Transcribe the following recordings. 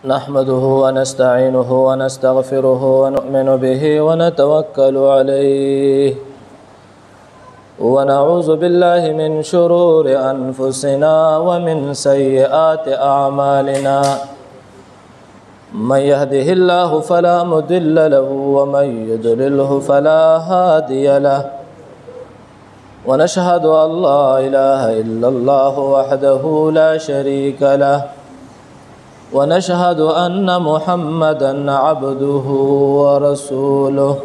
نحمده ونستعينه ونستغفره ونؤمن به ونتوكل عليه ونعوذ بالله من شرور أنفسنا ومن سيئات أعمالنا من يهده الله فلا مضل له ومن يضلله فلا هادي له ونشهد أن لا إله إلا الله وحده لا شريك له ونشهد أن محمدًا عبده ورسوله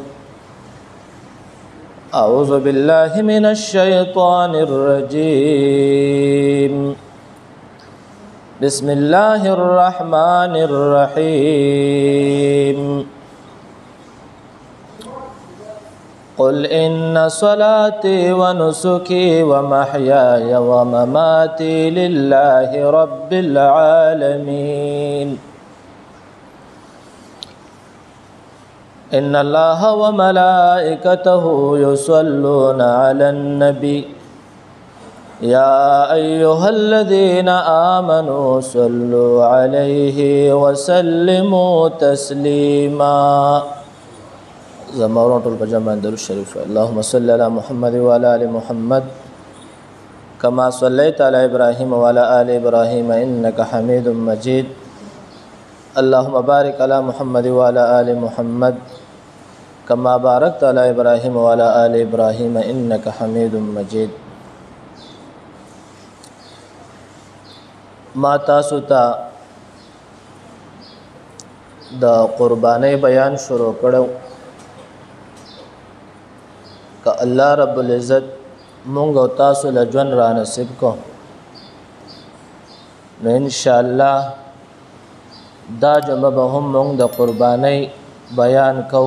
أعوذ بالله من الشيطان الرجيم بسم الله الرحمن الرحيم قل إن صلاتي ونسكي ومحياي ومماتي لله رب العالمين إن الله وملائكته يصلون على النبي يا أيها الذين آمنوا صلوا عليه وسلموا تسليما زمارون طول بجمع درود الشريف اللهم صل على محمد وعلى آل محمد كما صليت على إبراهيم وعلى آل إبراهيم إنك حميد مجيد اللهم بارك على محمد وعلى آل محمد كما باركت على إبراهيم وعلى آل إبراهيم إنك حميد مجيد ما تاسو ته د قرباني بیان شروع کړو که الله رب العزت مونږ او تاسو له ژوند را نصیب کو نو ان شاء الله دا جمع به هم مونږ د قرباني بیان کو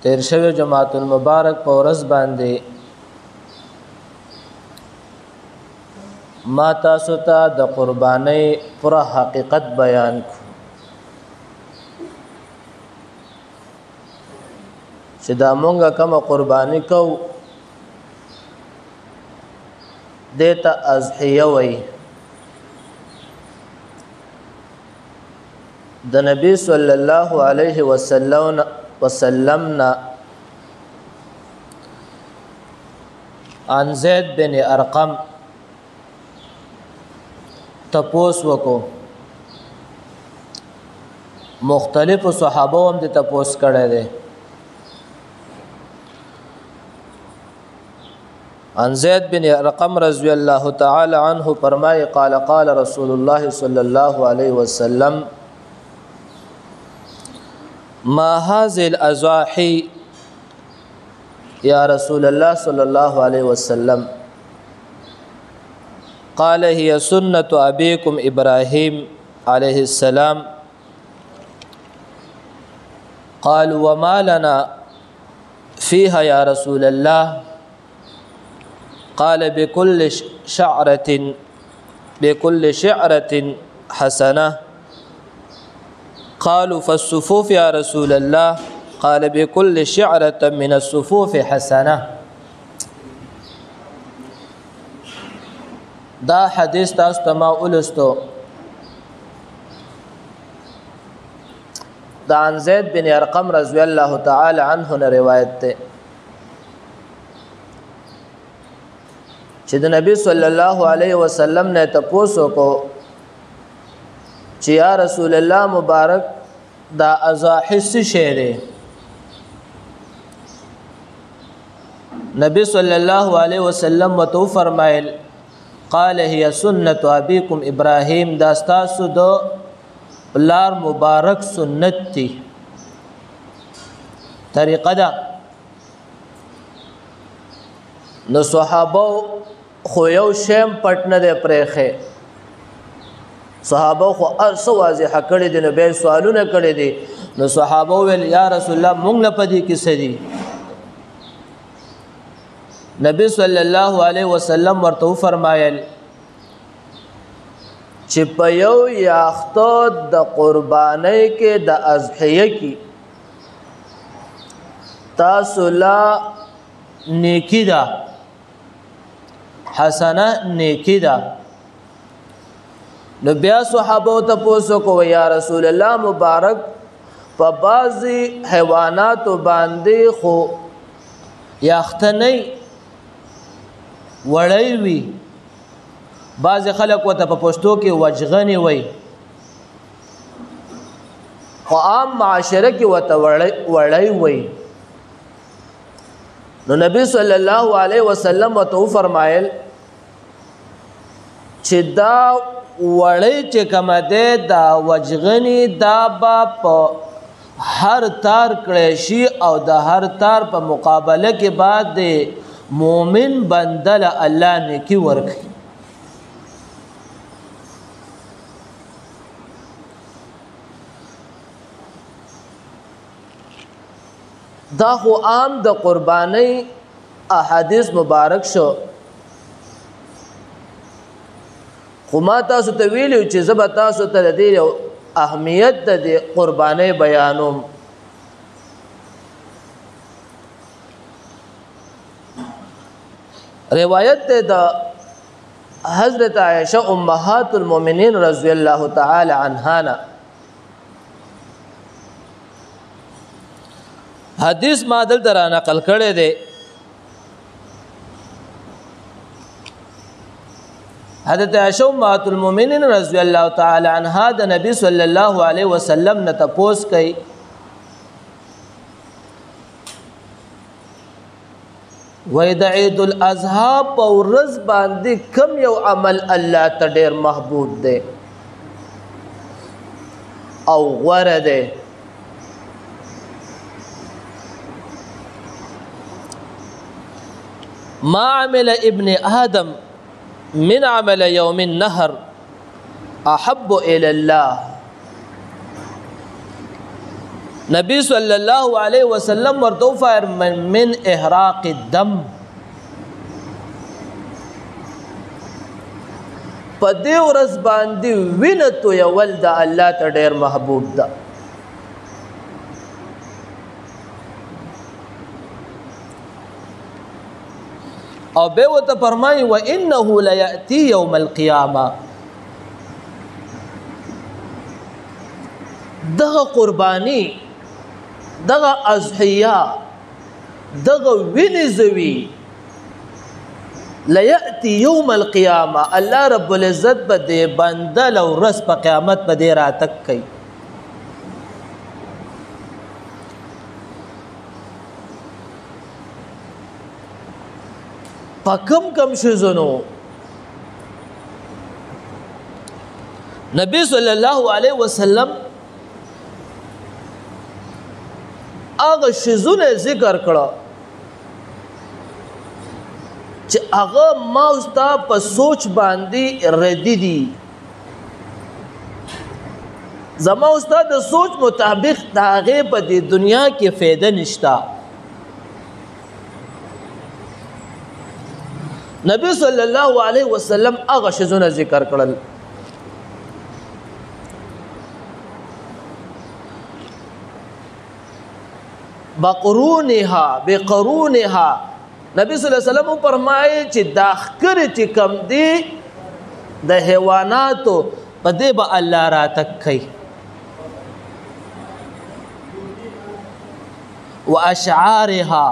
تیر شوی جماعت المبارک په ورځ باندې ما تاسو ته د قرباني پر حقیقت بیان کو چې دا مونږه کوم قرباني کو دیتا اضحیه وی د نبی صلی الله علیه وسلم عن زید بن ارقم تپوس وکو مختلف صحابه هم د تپوس کړه دي عن زید بن ارقم رضی الله تعالی عنه فرمای قال قال رسول الله صلی الله علیه وسلم ما هذه الاضاحي يا رسول الله صلى الله عليه وسلم قال هي سنة أبيكم إبراهيم عليه السلام قالوا وما لنا فيها يا رسول الله قال بكل شعرة حسنة قالوا فالصفوف يا رسول الله قال بكل شعرة من الصفوف حسنة دا حدیث تاسو ته ما ولستو دا عن زید بن ارقم رضی الله تعالی عنه نے روایت ته چې د نبی صلی الله علیه وسلم نے تپوسو کو چې یا رسول الله مبارک دا اضاحی څه دی نبی صلی الله علیه وسلم وتو فرمایل قال هي سنة أبيكم إبراهيم دا ستاسو دو لار مبارک سنت تی طریقه دا نو صحابه خو یو شیم پټ نه دی پرېخه صحابه خو ارسو واضح کړي دي نو به سوالونه کړي دي نو صحابه ویل یا رسول الله مونږ نه پدې کې سدي نبی صلی الله علیه وسلم ورته فرمایل چې په یو یاختو د قربانۍ کې د اضحیه کې تاسو لا نیکی دا حسنه نیکی ده. نو بیا صحابه ته پوښتنه کو یا رسول الله مبارک په بعضی حیوانات باندې خو یاختنی وړی وي، بعض خلک وته په پښتو کې وجغنی وي، خو عام معاشره کې وته وړی وي. نو نبی صلی الله علیه وسلم وته فرمایل چې دا وړی چې کوم ده دا وجغنی دا با په هر تار کړی شي او د هر تار په مقابله کې بعد د مومن بندل الله نیکی ورکړي. دا خو عام د قربانی احادیث مبارک شو، خو ما تاسو ته ویلو چې زه به تاسو ته د دې اهمیت د قربانی بیانوم. روایت ده د حضرت عائشہ امهات المؤمنین رضی الله تعالی عنها نه حدیث ما دلته را نقل کړی دی. حضرت عائشہ امهات المؤمنین رضی الله تعالی عنها د نبی صلی الله علیه وسلم نه تپوس کوي وای د عید الاضحی په ورځ باندې کم یو عمل الله ته ډیر محبوب دی او غوره دی؟ ما عمل ابن آدم من عمل يوم النهر احب الى الله. نبی صلی الله علیه وسلم ورته فرمایل من احراق الدم، په دې ورځ باندې وینه تویول د الله ته ډېر محبوب ده. او به وته فرمایي وانه لياتي يوم القيامه، دغه قربانی دغه اضحیه دغه وینځوي لياتي يوم القيامه، الله رب العزت به دې بنده لو رس په قیامت به دې راتک کوي. پکم کم شزنو نبی صلی الله علیه وسلم هغه شزونه ذکر کړه چې هغه ما استا په سوچ باندې ردی دي، زما استا د سوچ مطابق د هغه په دنیا کې فایده نشتا. نبی صلی الله علیه وسلم هغه شزونه ذکر کړل. بقرونها بقرونها، نبی صلی الله علیه وسلم فرمایي چې دا خکر چې کم دی د حیواناتو په دې به الله راتک کوي. واشعارها،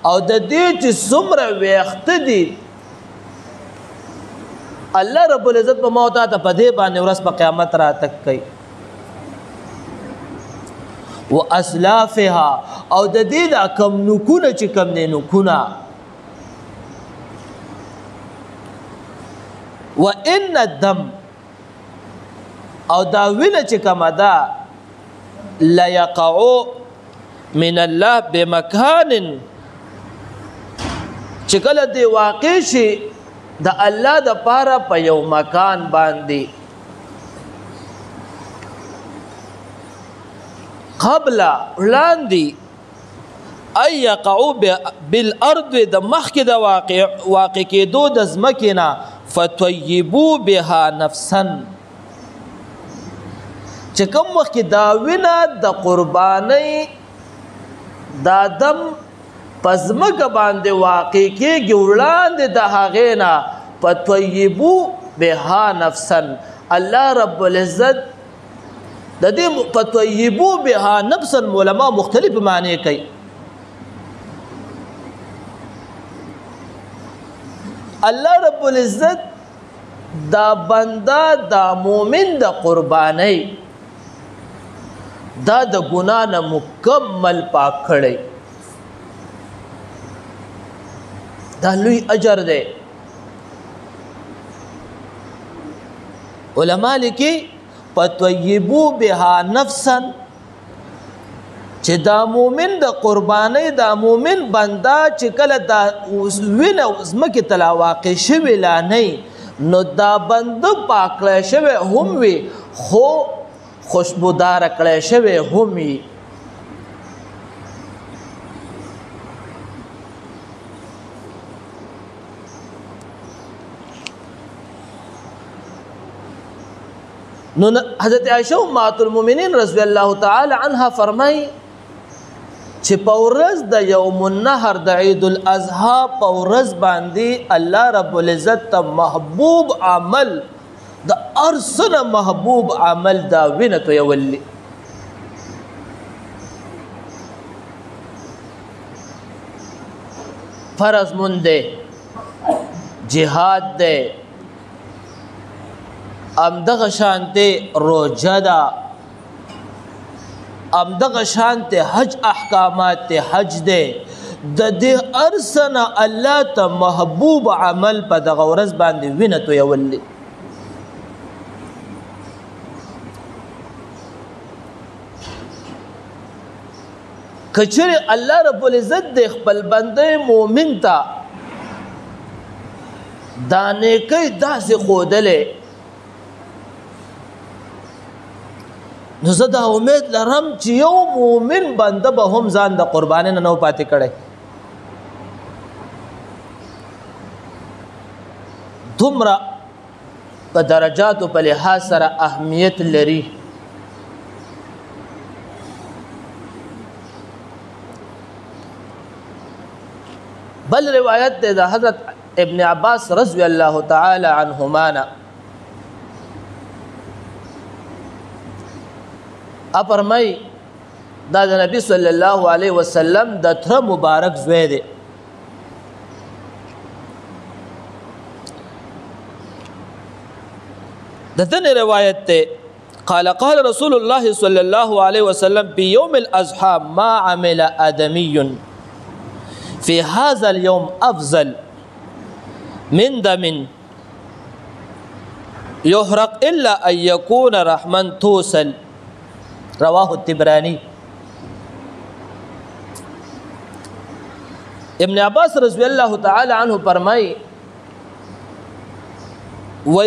او د دې چې څومره ویخت دي الله رب العزت په موت ته په دې باندې ورځ په قیامت راتک کوي. واسلافها، او د دې د کم نکونه چې کم نه نکونه. وان الدم، او دا وینه چې کوم ده لا يقع من الله بمكان، چې کله دی واقع شي د الله د پاره په یو مکان باندې قبل وړاندې ای یقعو بالارض، د مخکې د واقع کېدو د ځمکې نه فتویبو بها نفسا، چې کوم وخت دا وینه د قربانۍ دا دم په ځمکه باندې واقع کېږي وړاندې د هغې نه فطیبو بها نفسا الله رب العزت د دې فطیبو بها نفسا علماء مختلف معنی کوي الله رب العزت دا بندا دا مومن دا قربانی دا د ګناه نه مکمل پاک کړي دا لوی اجر دی علماء لیکي فطیبو بها نفسا چې دا مومن د قربانی دا مومن بندا چې کله دا وینه زمکه تلا واقع شوی لا نه نو دا بنده پاکله شوی هم وي خو خوشبودار کړی شوی هم وي نو حضرت عائشہ امهات المؤمنین رضی الله تعالی عنها فرمای چې پورز د یوم النحر د عید الاضحى پورز باندې الله رب العزت ته محبوب عمل د ارسنه محبوب عمل دا وینته یولي فرض منده جهاد ده امدغه شانته روزه ده امدغه شانته حج احکامات حج ده د دې ارسنه الله ته محبوب عمل په دغه ورځ باندې وینته یولي کچره الله رب العزت د خپل بنده مؤمن ته دانه کوي داسې خودلې نو زه دا امید لرم چې یو مؤمن بنده به هم ځان د قربانۍ نه نو پاتې کړی دومره په درجاتو په لحاظ سره اهمیت لري بل روایت ده حضرت ابن عباس رضی الله تعالی عنهما فرمای دا د نبی صلی الله علیه وسلم د تر مبارک زوی دی دتن روایت ته قال قال رسول الله صلى الله عليه وسلم في يوم الأضحى ما عمل آدمي في هذا اليوم أفضل من دم يحرق إلا أن يكون رحما توصل رواه الطبراني ابن عباس رضی الله تعالی عنہ فرمای و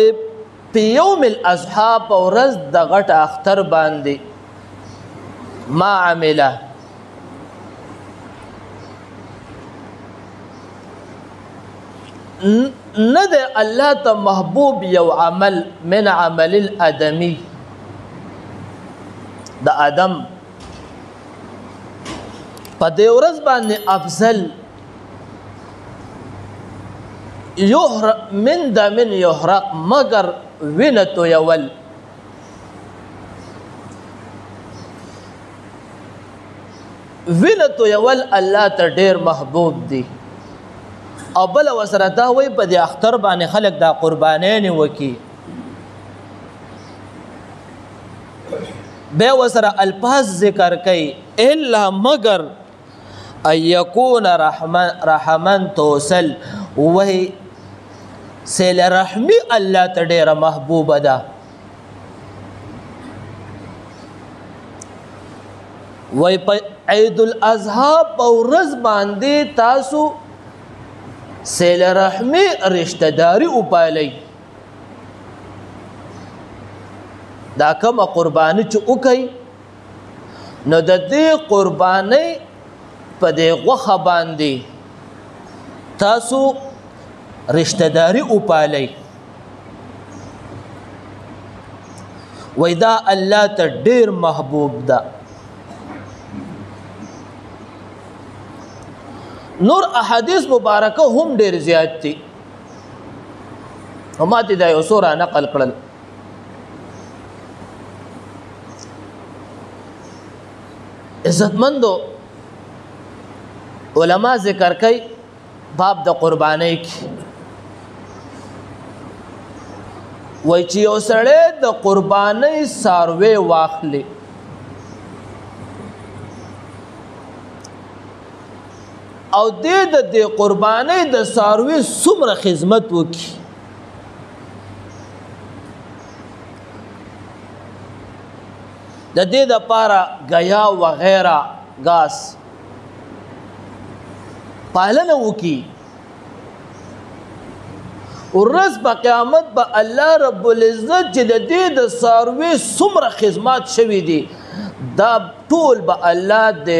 په یوم الاضحى پورز د غټ اختر باندې ما عمله ند الله ته محبوب یو عمل من عمل الادمی د ادم په دې ورځ باندې افضل يحرق من دم يحرق مگر وینتو یول وینتو یول الله ته ډیر محبوب دی او بل وسره دا وای په دې اختر باندې خلک دا قربانین وکي به وسره الفاظ ذکر کوي الا مگر ايكون رحمن توصل وهي سیل رحمی الله ته ډیره محبوبه ده وای په عید الاضحى په ورځ باندې تاسو سیل رحمی رشتہ داری وپالئ دا کومه قربانی چې وکي نو د دې قربانی په دې غوخه باندې تاسو رشتہ داری وپالئ وای دا الله ته ډیر محبوب ده نور احادیث مبارکه هم ډیر زیات دي ما ته دا یو څو را نقل کړل. عزتمندو علما ذکر کوي باب د قربانۍ کې وای چې یو سړی د قربانۍ څاروی واخلي او د قربانۍ د څاروي څومره خدمت وکړي د دې دپاره غیا وغیره غاس پالنه وکړي ورځ په قیامت به الله رب العزت چې د دې د څاروي څومره خدمات شوي دي دا ټول به الله د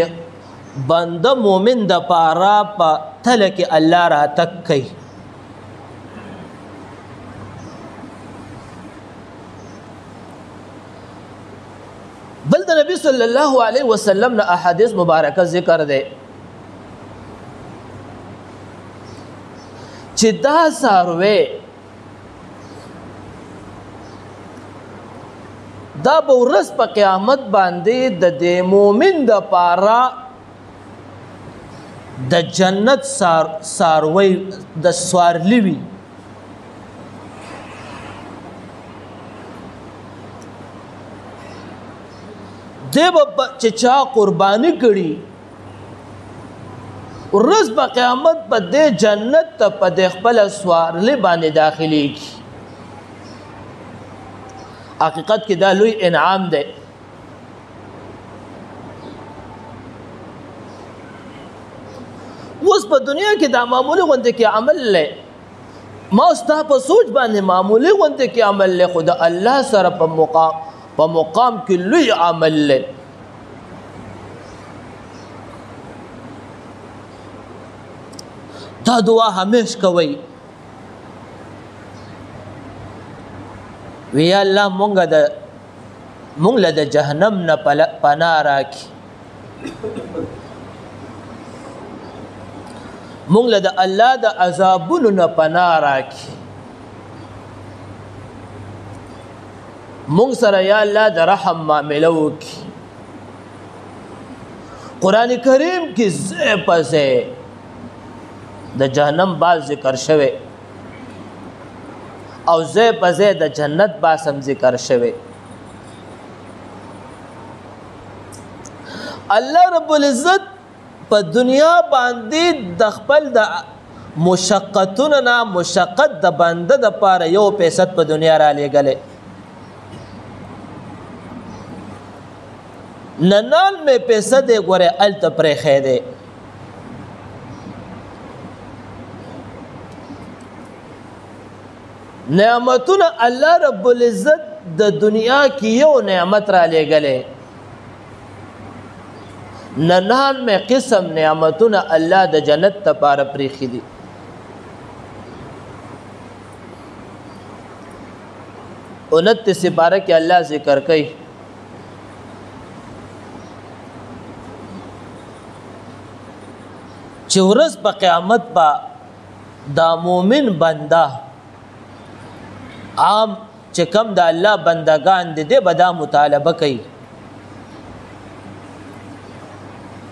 بنده مومن د پاره په تله کې الله راتګ کوي. بل د نبی صلی الله علیه وسلم نه احادیث مبارکه ذکر دی چې دا څاروی دا به ورځ په قیامت باندې د مومن د پاره د جنت څاروی د سوارلی وي. دی به چې چا قرباني کړي ورځ په قیامت په دې جنت ته په دې خپله سوارلی باندې داخلیږي. حقیقت کې دا لوی انعام دی. اوس په دنیا کې دا معمولی غوندې کې عمل لی ما ستا په سوچ باندې معمولی غوندې کې عمل لی خو د الله سره په مقام کې لوی عمل لی. دا دعا همیش کوئ وی یا الله مونږ له د جهنم نه پناه راکړي مونږ له د الله د عذابونو نه پناه راکړي مونږ سره یا الله د رحم معامله وکړي. قرآن کریم کې ځای په ځای د جهنم باز ذکر شوی او ځای په ځای د جنت باز هم ذکر شوی. الله رب العزت په دنیا باندې د خپل د مشقتونو نه مشقت د بنده دپاره یو پیسد په دنیا را لېږلی ننال مې پیسه دی ګورې هلته پرېښی دی نعمتونه الله رب العزت د دنیا کې یو نعمت را لېږلی ننان میں قسم نعمتنا اللہ د جنت تپار پریخی دی. 29 سپارہ کی اللہ ذکر کئی چورس پا قیامت با دا مومن بندہ عام چکم دا اللہ بندگان دے بدا مطالبہ کئی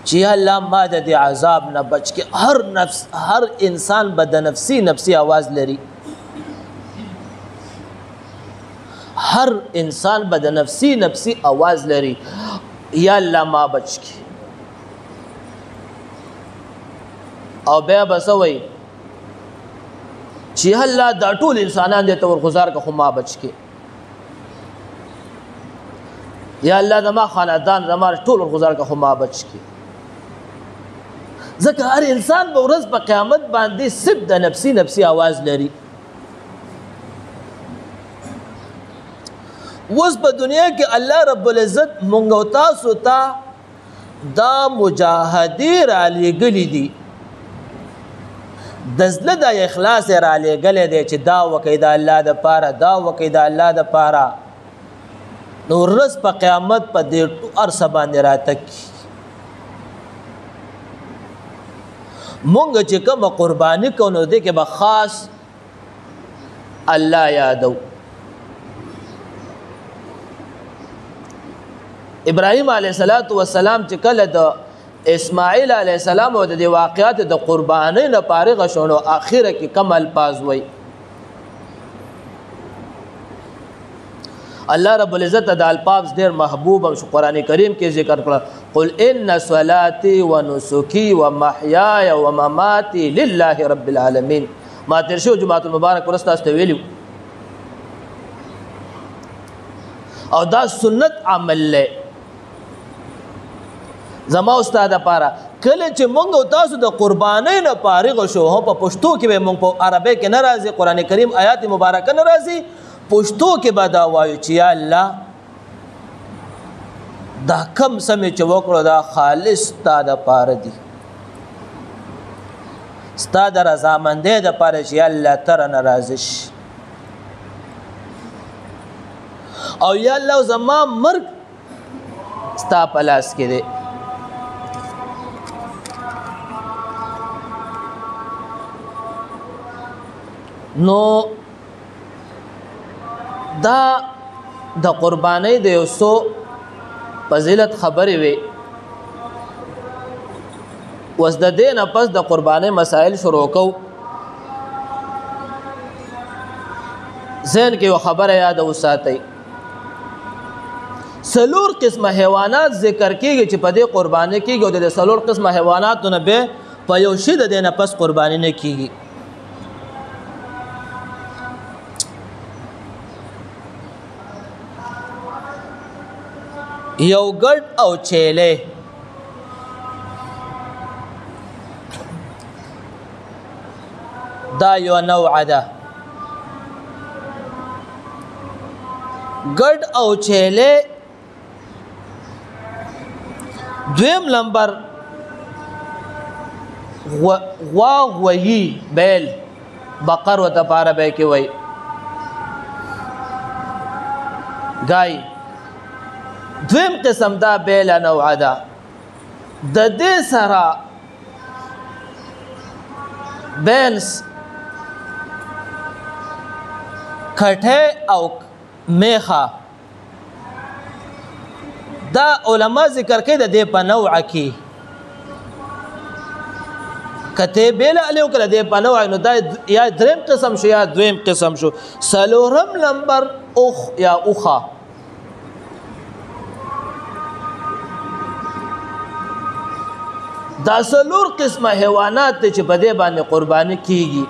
چی اللہ ما دا دی عذاب نہ بچ کے ہر انسان بد نفسی آواز لری ہر انسان بد نفسی آواز لری یا اللہ ما بچ کے او بیا بسوئی چی اللہ دا ټول انسانان دے تور غزار کا خما بچ کے یا اللہ دا ما خاندان زمار ټول غزار کا خما بچ کے ځکه هر انسان به ورځ په قیامت باندې صرف د نفسي آواز لري. اوس په دنیا کې الله رب العزت مونږ او تاسو ته دا مجاهدې رالیږلي دي د زړه د اخلاص رالیږلی دی چې دا وکړئ د الله دپاره دا وکړئ د الله دپاره نو ورځ په قیامت په دې هر څه باندې راتګ مونږ چې کومه قرباني کوو نو دې کې به خاص الله یادو. ابراهیم علیه السلام چې کله د اسماعیل علیه السلام او د واقعات د قربانۍ نه فارغ شو نو اخره کې کم الفاظ وای. الله رب العزت د الفاظ ډیر محبوب او قرآن کریم کې ذکر کړل قل ان صلاتي ونسكي ومحياي ومماتي لله رب العالمين. ما تر شو جمعه المبارک ورسته استویلو او دا سنت عمل له زما استاد لپاره کله چې مونږ تاسو د قربانۍ نه فارغ شو په پښتو کې به مونږ په عربی کې ناراضي قرآن کریم آیات مبارکه ناراضي پښتو کې به دا وایو چې یا الله دا کم سمې چې وکړو دا خالص تا د پاره دي ستا د رضامندۍ د پاره چې یا الله تر ناراضي شي او یا الله زما مرګ ستا په لاس کې دی. نو دا د قربانۍ د یو څو فضیلت خبرې وي. وس د دې نه پس د قربانۍ مسائل شروع کو. ذهن کې یو خبره یاد وساتئ. سلور قسمه حیوانات ذکر کیږي چې په دې قربانۍ کېږي او د سلور قسمه حیواناتو نه به په یو شي د دې نه پس قرباني نه کېږي. یو ګډ او چیلې دا یو نوع ده. ګډ او چیلې دویم نمبر غوا غویی بیل بقر و تپاره به کې وای گای. دویم قسم دا بیل نوع ده. د دې سره بینس کټه او میخه دا علما ذکر کوي د دې په نوع کې کته بیل علیو کړه دې په نوع نو دا یا دریم قسم شو یا دویم قسم شو. سلورم نمبر اوخ یا اوخه دا سلور قسمه حیوانات چې په دې باندې قرباني کیږي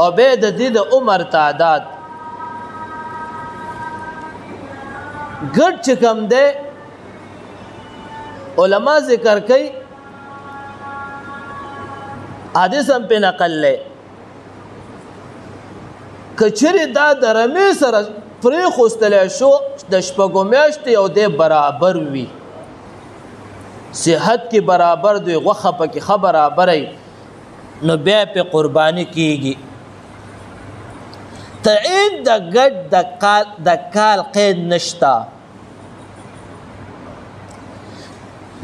او به د دې د عمر تعداد ګډ چې کم ده علما ذکر کوي حدیث هم په نقل له کچری دا د رمې سره پرې خوستل شو د شپږو میاشتې او د برابر وي صحت کې برابر دی غوخه پکې خبره نو بیا په قرباني کیږي. تعین د ګډ د کال قید نشتا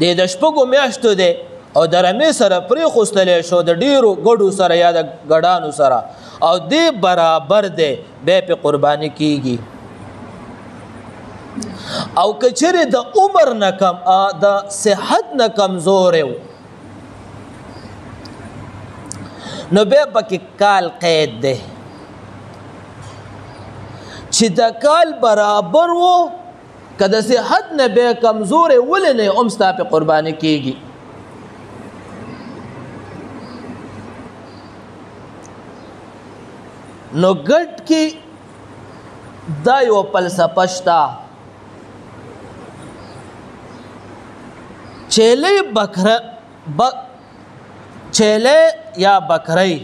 د شپږو میاشتو دی او د رمې سره پرې خوستل شو د ډیرو ګډو سره یا د ګډانو سره او دی برابر دی بیا په قرباني کیږي. او کچره د عمر نه کم د صحت نه کمزور نو به پکې کال قید ده چې د کال برابر وو که د صحت نه به کمزور ولې نه امستا په قرباني کیږي. نو ګډ کې دا یو فلسفه شته چیلے یا بکرئی.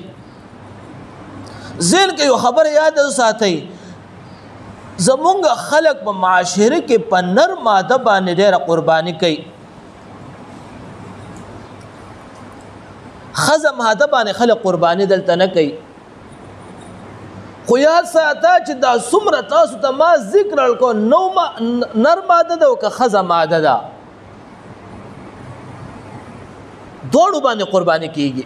ذهن کې یو خبر یاد وساتئ زمونږ خلق په معاشره کې په نر ماده باندې ډېره قرباني کوي. ښځه ماده باندې خلق قرباني دلته نه کوي. خو یاد ساته چې دا څومره تاسو ته ما ذکر کړو نر ماده ده او که ښځه ماده ده دوړو باندې قرباني کیږي.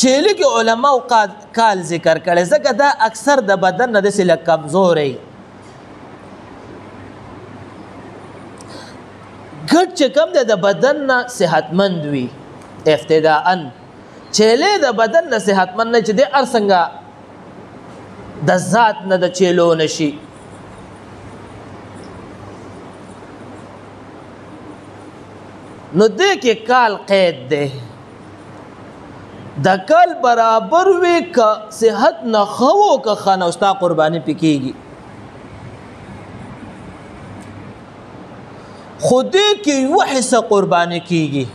چیلی کې علماء کال ذکر کړي ځکه دا اکثر د بدن نه داسې لږ کمزوری ګډ چې کوم دی د بدن نه صحتمند وي ابتداءً چیلی د بدن نه صحتمند نه چې دی هر څنګه د ذات نه د چیلو نشي نو دې کې کال قید دی د کال برابر وي که صحت نه ښه و که ښه نه ستا قرباني پې کېږي خو دې کې یوه حصه قرباني کېږي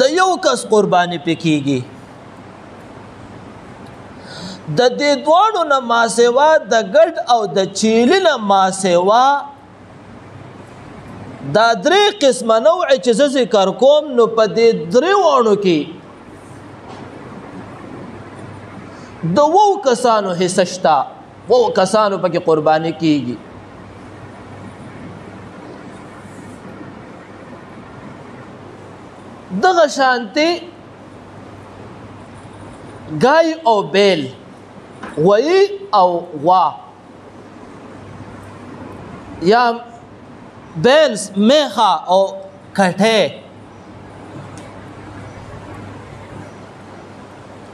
د یو کس قرباني پې کېږي د دې دواړو نه ماسوا د ګډ او د چیلي نه ماسوا دا درې قسمه نوع چې زه ذکر کوم نو په دې درې واړو کې د وو کسانو حصه شته وو کسانو پکې قرباني کېږي دغه شانتي گای او بیل غوی او غوا یا بینس میخا او کټه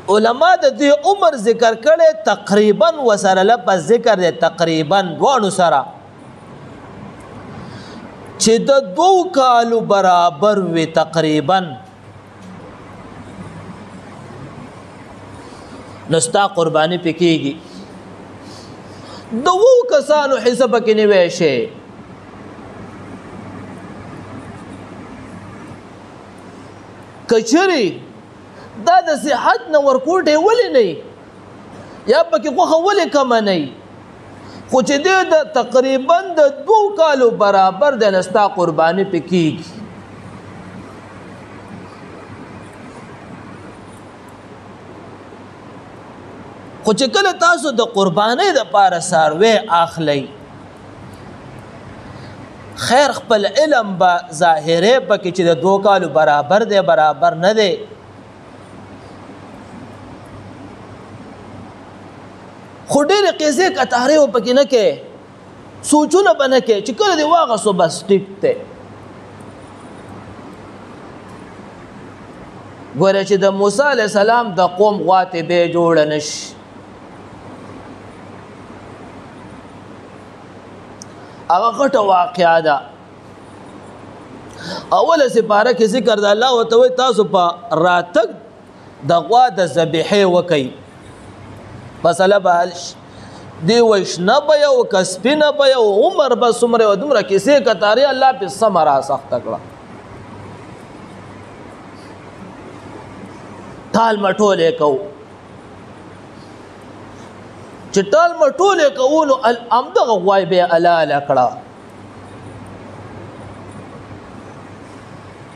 علما د دې عمر ذکر کړي تقریبا وسره لپس ذکر دی تقریبا دوانو سره چې د 2 کالو برابر وي تقریبا نستا قرباني پکېږي د 2 کسانو حساب کې نیوي شي کچري دا د صحت نه ورکوټه ولې نه یا پکې خوخه ولې کم نه خو چې د تقریبا د 2 کالو برابر د نستا قرباني پکېږي خو چې کله تاسو د قربانۍ د پاره ساروي اخلي خیر خپل علم با ظاهره پکې چې د 2 کالو برابر دی برابر نه دی خو ډېرې قیزې کتارې پکې نه کې سوچونه به نه کې چې کله دی واغسو بس ټیک دی ګوره چې د موسی علیه السلام د قوم غواتې به جوړه نشي هغه غټه واقعه ده اوله سپاره کې ذکر د الله وتوي تاسو په راتګ د غوا د ذبیحې وکي مسله به دی وښنه به یو کسبینه به یو عمر به څومره و دومره کیسې کتاري الله په سمرا سخت کړه تال مټولې کو چې ټال مټولې کوونو الامدغه غوای به الاله کړه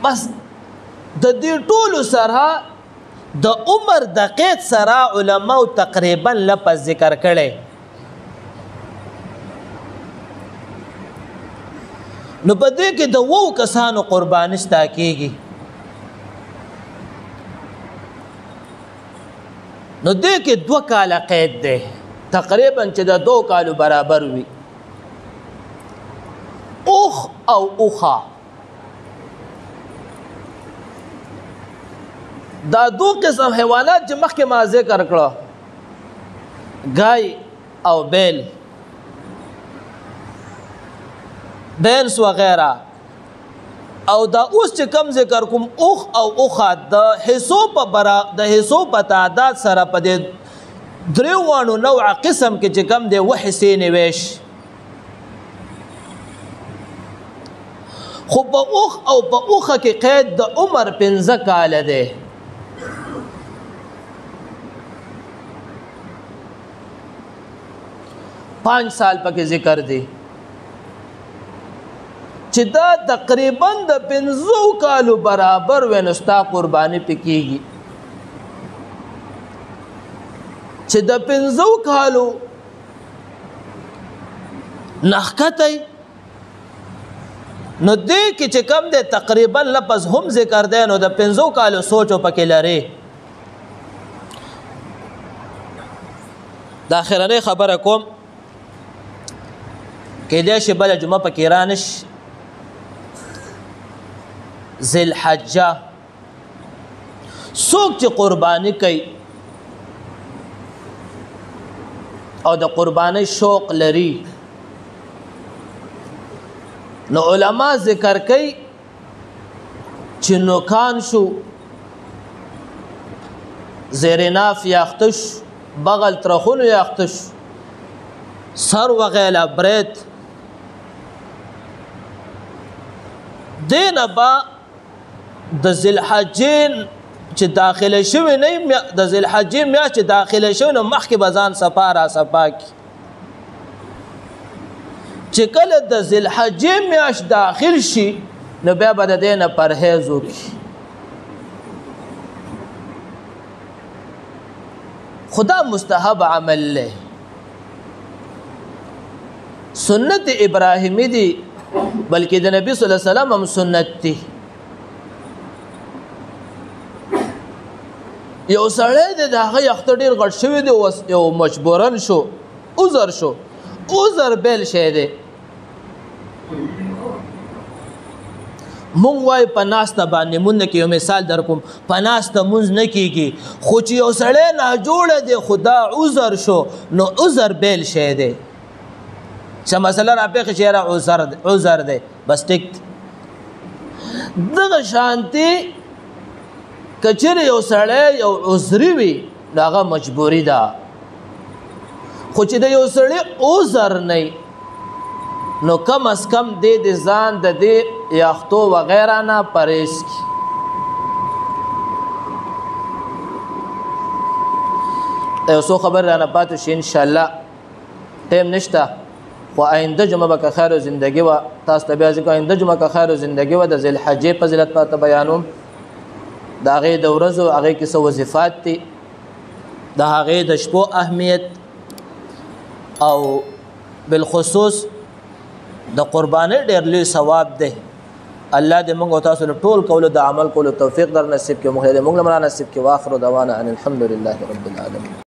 بس د دې ټولو سره د عمر د قید سره علماء تقریبا لپس ذکر کړي نو په دې کې د 2 کسانو قرباني ستا کېږي نو دې کې 2 کاله قید ده تقریبا چې د 2 کالو برابر وي اوخ او اوخه دا 2 قسم حیوانات چې مخکې ما ذکر کړه گای او بیل بینس وغیرہ او دا اوس چې کم ذکر کوم اوخ او اوخه د حصو په تعداد سره په دې دریوانو نوع قسم کې چې کم دی و حصې نیویش خو په اوخ او په اوخه کې قید د عمر 15 کاله دی پانچ سال پکې ذکر دی چې دا تقریبا د 15 کالو برابر ونستا قرباني پکېږي چې د 15 کالو نخکته نو دې کې چې کم دی تقریبا لفظ هم ذکر دی نو د 5 کالو سوچ پکې لري. دا اخرنۍ خبره کوم کېدای شي بله جمعه پکې رانش ذی الحجه څوک چې قرباني کوي او د قرباني شوق لري نو علما ذکر کوي چې نوکان شو زیر ناف یاختش بغل ترخونو یاختش سر وغیلا برید دین با د ذوالحجین چې داخله شوی نه د ذوالحجې میاشت چې داخله شوی نو مخکې به ځان صفا را صفا کړي چې کله د ذوالحجې میاشت داخل شي نو بیا به د دې نه پرهیز وکړي. خدا مستحب عمل له سنت ابراهیمی دی بلکې د نبی صلی الله علیه وسلم هم سنت دی. یو سړی د هغه یخته ډېر غټ شوی دی یو مجبورن شو عذر شو عذر بیل شی دی. مونږ وای په ناسته باندې مونږ کې یو مثال در کوم په ناسته مونږ نه کیږي خو چې یو سړی ناجوړه دی خدا عذر شو نو عذر بیل شی دی چې مثلا راپېښې چې یاره عذر دی بس ټیک دغه شانتي که چېرې یو سړی یو عذري وي نو هغه مجبوري ده خو چې د یو سړي عذر نه نو کم از کم دې د ځان د دې یاختو وغیره نه پرهیز کړي. یو څو خبر رانه پاتې شي انشاءالله ټایم نشته خو آینده جمعه به که خیر و زندگی و تاسو ته بیا ځکه آینده جمعه که خیر و زندگی و د ذوالحجې فضیلت پاته بیانوم د هغې د ورځو هغې کې څه وظیفات دي د هغې د شپو اهمیت او بالخصوص د قربانۍ ډېر لوی ثواب دی. الله دې موږ او تاسو له ټول کولو د عمل کولو توفیق در نصیب کړي. موږ له نصیب کړي. واخر دعوانا ان الحمد لله رب العالمین.